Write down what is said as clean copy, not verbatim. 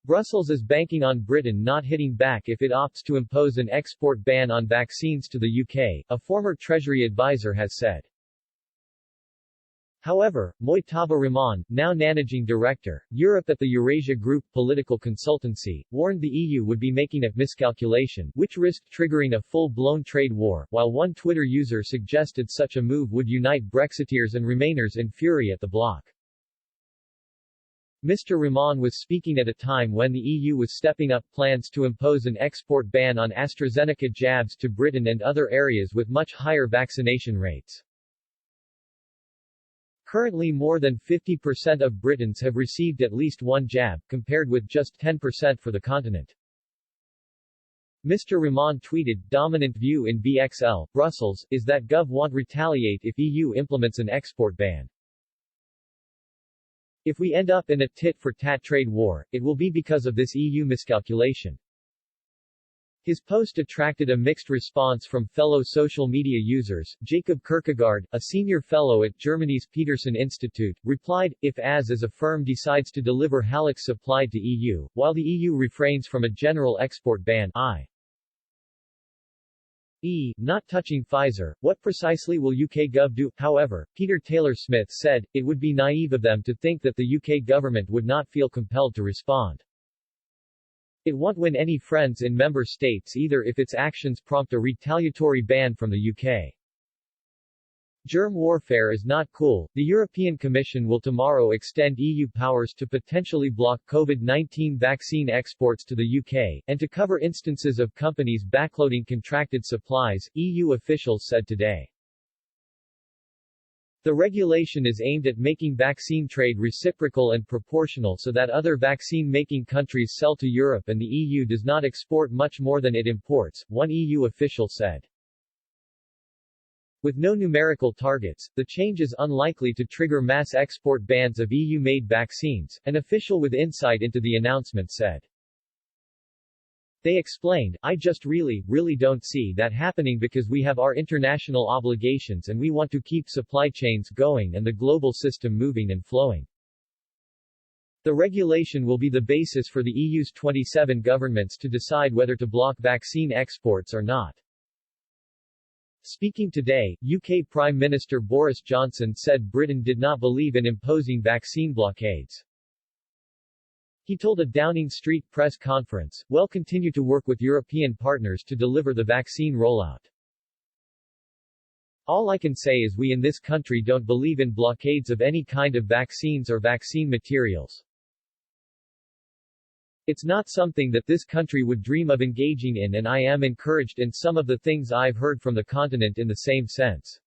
Brussels is banking on Britain not hitting back if it opts to impose an export ban on vaccines to the UK, a former Treasury advisor has said. However, Mojtaba Rahman, now managing director, Europe at the Eurasia Group political consultancy, warned the EU would be making a miscalculation, which risked triggering a full-blown trade war, while one Twitter user suggested such a move would unite Brexiteers and Remainers in fury at the bloc. Mr. Rahman was speaking at a time when the EU was stepping up plans to impose an export ban on AstraZeneca jabs to Britain and other areas with much higher vaccination rates. Currently more than 50% of Britons have received at least one jab, compared with just 10% for the continent. Mr. Rahman tweeted, "Dominant view in BXL, Brussels, is that Govt won't retaliate if EU implements an export ban. If we end up in a tit-for-tat trade war, it will be because of this EU miscalculation." His post attracted a mixed response from fellow social media users. Jacob Kierkegaard, a senior fellow at Germany's Peterson Institute, replied, "If as a firm decides to deliver Halleck's supply to EU, while the EU refrains from a general export ban, not touching Pfizer, what precisely will UK Govt do?" However, Peter Taylor-Smith said, "It would be naive of them to think that the UK government would not feel compelled to respond. It won't win any friends in member states either if its actions prompt a retaliatory ban from the UK. Germ warfare is not cool. The European Commission will tomorrow extend EU powers to potentially block COVID-19 vaccine exports to the UK, and to cover instances of companies backloading contracted supplies, EU officials said today. The regulation is aimed at making vaccine trade reciprocal and proportional so that other vaccine-making countries sell to Europe and the EU does not export much more than it imports, one EU official said. With no numerical targets, the change is unlikely to trigger mass export bans of EU-made vaccines, an official with insight into the announcement said. They explained, "I just really don't see that happening because we have our international obligations and we want to keep supply chains going and the global system moving and flowing." The regulation will be the basis for the EU's 27 governments to decide whether to block vaccine exports or not. Speaking today, UK Prime Minister Boris Johnson said Britain did not believe in imposing vaccine blockades. He told a Downing Street press conference, "We'll continue to work with European partners to deliver the vaccine rollout. All I can say is we in this country don't believe in blockades of any kind of vaccines or vaccine materials. It's not something that this country would dream of engaging in and I am encouraged in some of the things I've heard from the continent in the same sense."